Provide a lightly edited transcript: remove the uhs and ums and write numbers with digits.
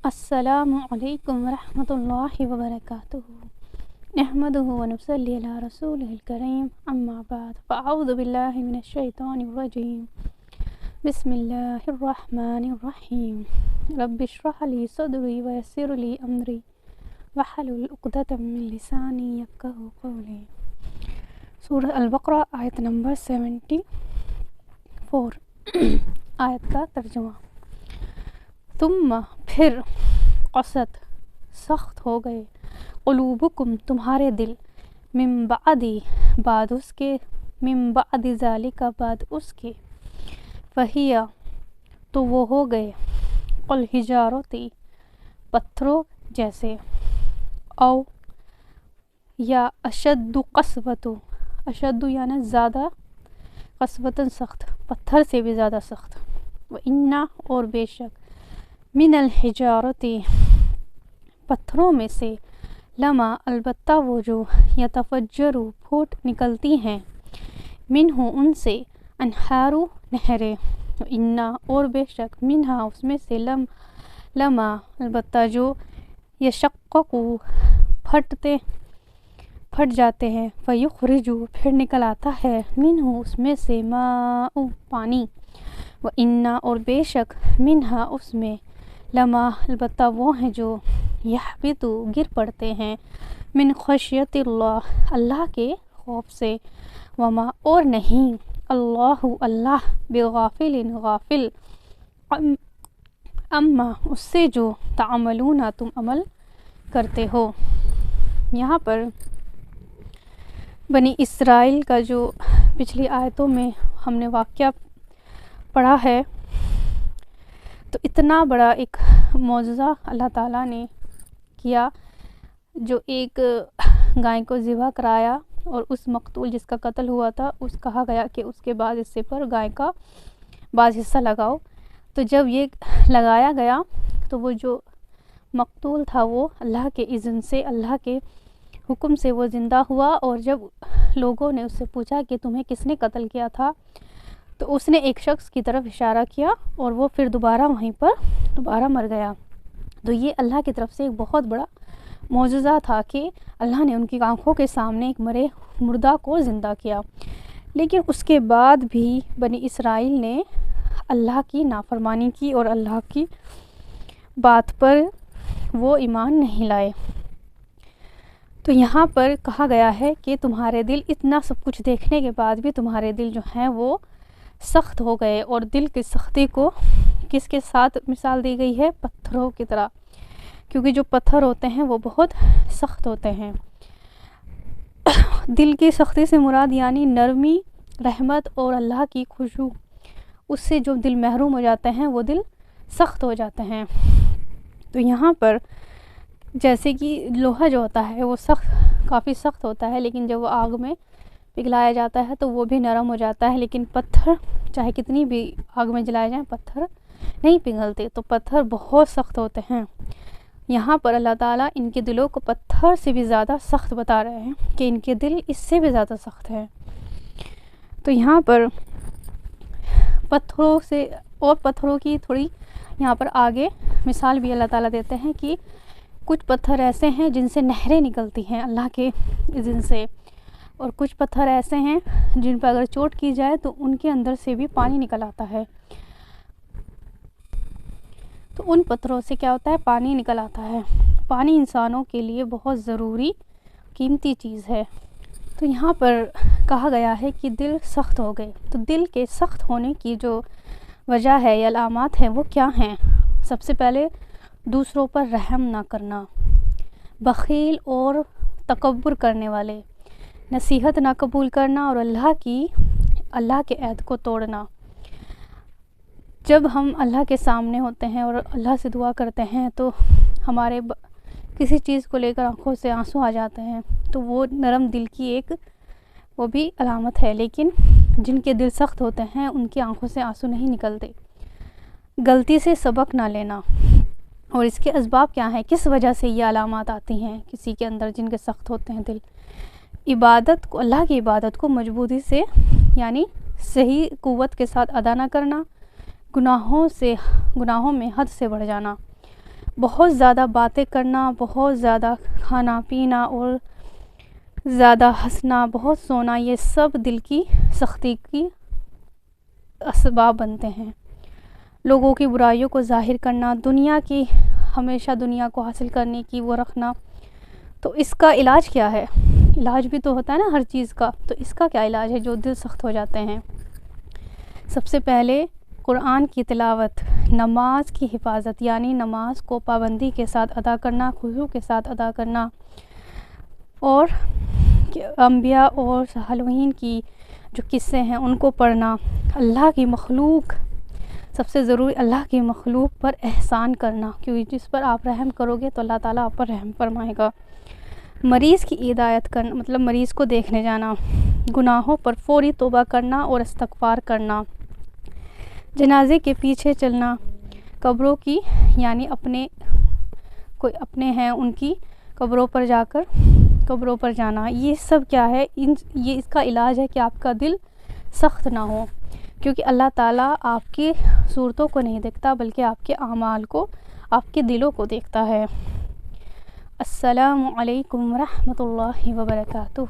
السلام علیکم ورحمۃ اللہ وبرکاتہ نحمده ونصلی علی رسولہ الکریم اما بعد فاعوذ باللہ من الشیطان الرجیم بسم اللہ الرحمن الرحیم رب اشرح لی صدری ویسر لی امری واحلل عقدۃ من لسانی یفقہوا قولی۔ سورہ البقرہ آیت نمبر 74 آیت کا ترجمہ۔ ثم پھر قست سخت ہو گئے قلوبکم تمہارے دل من بعد اس کے من بعد ذالک بعد اس کے فہیا تو وہ ہو گئے کالحجارتی پتھروں جیسے او یا اشد قسوۃ اشد یعنی زیادہ قسوتاً سخت پتھر سے بھی زیادہ سخت وَإِنَّ اور بے شک من الحجارتی پتھروں میں سے لما البتہ وہ جو یتفجر پھوٹ نکلتی ہیں منہ ان سے انہار نہریں وَإِنَّ اور بے شک منہا اس میں سے لما البتہ جو یشقق پھٹ جاتے ہیں فیخرج پھر نکل آتا ہے منہ اس میں سے ماء پانی وَإِنَّ اور بے شک منہا اس میں لما البتہ وہ ہیں جو یحبط گر پڑتے ہیں من خشیت اللہ کے خوف سے وما اور نہیں اللہ بغافل غافل اما اس سے جو تعملون تم عمل کرتے ہو۔ یہاں پر بنی اسرائیل کا جو پچھلی آیتوں میں ہم نے واقعہ پڑھا ہے تو اتنا بڑا ایک معجزہ اللہ تعالیٰ نے کیا، جو ایک گائے کو ذبح کرایا اور اس مقتول جس کا قتل ہوا تھا اس کہا گیا کہ اس کے بعد حصے پر گائے کا بعض حصہ لگاؤ، تو جب یہ لگایا گیا تو وہ جو مقتول تھا وہ اللہ کے اذن سے اللہ کے حکم سے وہ زندہ ہوا، اور جب لوگوں نے اس سے پوچھا کہ تمہیں کس نے قتل کیا تھا تو اس نے ایک شخص کی طرف اشارہ کیا اور وہ پھر دوبارہ وہیں پر دوبارہ مر گیا۔ تو یہ اللہ کی طرف سے ایک بہت بڑا معجزہ تھا کہ اللہ نے ان کی آنکھوں کے سامنے ایک مردہ کو زندہ کیا، لیکن اس کے بعد بھی بنی اسرائیل نے اللہ کی نافرمانی کی اور اللہ کی بات پر وہ ایمان نہیں لائے۔ تو یہاں پر کہا گیا ہے کہ تمہارے دل اتنا سب کچھ دیکھنے کے بعد بھی تمہارے دل جو ہیں وہ سخت ہو گئے، اور دل کی سختی کو کس کے ساتھ مثال دی گئی ہے؟ پتھروں کی طرح، کیونکہ جو پتھر ہوتے ہیں وہ بہت سخت ہوتے ہیں۔ دل کی سختی سے مراد یعنی نرمی، رحمت اور اللہ کی خوشبو، اس سے جو دل محروم ہو جاتے ہیں وہ دل سخت ہو جاتے ہیں۔ تو یہاں پر جیسے کہ لوہا جو ہوتا ہے وہ کافی سخت ہوتا ہے، لیکن جب وہ آگ میں پگھلایا جاتا ہے تو وہ بھی نرم ہو جاتا ہے، لیکن پتھر چاہے کتنی بھی آگ میں جلائے جائیں پتھر نہیں پگھلتے، تو پتھر بہت سخت ہوتے ہیں۔ یہاں پر اللہ تعالیٰ ان کے دلوں کو پتھر سے بھی زیادہ سخت بتا رہے ہیں کہ ان کے دل اس سے بھی زیادہ سخت ہیں۔ تو یہاں پر پتھروں کی تھوڑی یہاں پر آگے مثال بھی اللہ تعالیٰ دیتے ہیں کہ کچھ پتھر ایسے ہیں جن سے نہریں نکلتی ہیں اللہ کے اذن سے، اور کچھ پتھر ایسے ہیں جن پر اگر چوٹ کی جائے تو ان کے اندر سے بھی پانی نکل آتا ہے۔ تو ان پتھروں سے کیا ہوتا ہے؟ پانی نکل آتا ہے۔ پانی انسانوں کے لیے بہت ضروری قیمتی چیز ہے۔ تو یہاں پر کہا گیا ہے کہ دل سخت ہو گئے، تو دل کے سخت ہونے کی جو وجہ ہے یا علامات ہیں وہ کیا ہیں؟ سب سے پہلے دوسروں پر رحم نہ کرنا، بخیل اور تکبر کرنے والے، نصیحت نہ قبول کرنا اور اللہ کے عہد کو توڑنا۔ جب ہم اللہ کے سامنے ہوتے ہیں اور اللہ سے دعا کرتے ہیں تو ہمارے کسی چیز کو لے کر آنکھوں سے آنسو آ جاتے ہیں، تو وہ نرم دل کی ایک وہ بھی علامت ہے، لیکن جن کے دل سخت ہوتے ہیں ان کی آنکھوں سے آنسو نہیں نکلتے۔ غلطی سے سبق نہ لینا، اور اس کے اسباب کیا ہیں؟ کس وجہ سے یہ علامات آتی ہیں کسی کے اندر جن کے سخت ہوتے ہیں دل؟ اللہ کی عبادت کو مضبوطی سے یعنی صحیح قوت کے ساتھ ادا نہ کرنا، گناہوں میں حد سے بڑھ جانا، بہت زیادہ باتیں کرنا، بہت زیادہ کھانا پینا اور زیادہ ہنسنا، بہت سونا، یہ سب دل کی سختی کی اسباب بنتے ہیں۔ لوگوں کی برائیوں کو ظاہر کرنا، دنیا کی ہمیشہ دنیا کو حاصل کرنے کی وہ رکھنا، تو اس کا علاج کیا ہے؟ علاج بھی تو ہوتا ہے نا ہر چیز کا، تو اس کا کیا علاج ہے جو دل سخت ہو جاتے ہیں؟ سب سے پہلے قرآن کی تلاوت، نماز کی حفاظت، یعنی نماز کو پابندی کے ساتھ ادا کرنا، خضوع کے ساتھ ادا کرنا، اور انبیاء اور صالحین کی جو قصے ہیں ان کو پڑھنا، اللہ کی مخلوق، سب سے ضروری اللہ کی مخلوق پر احسان کرنا، کیونکہ جس پر آپ رحم کرو گے تو اللہ تعالیٰ آپ پر رحم فرمائے گا۔ مریض کی ہدایت کرنا، مطلب مریض کو دیکھنے جانا، گناہوں پر فوری توبہ کرنا اور استغفار کرنا، جنازے کے پیچھے چلنا، قبروں کی یعنی کوئی اپنے ہیں ان کی قبروں پر جا کر قبروں پر جانا، یہ سب کیا ہے؟ یہ اس کا علاج ہے کہ آپ کا دل سخت نہ ہو، کیونکہ اللہ تعالیٰ آپ کی صورتوں کو نہیں دیکھتا بلکہ آپ کے اعمال کو، آپ کے دلوں کو دیکھتا ہے۔ السلام علیکم ورحمۃ اللہ وبرکاتہ۔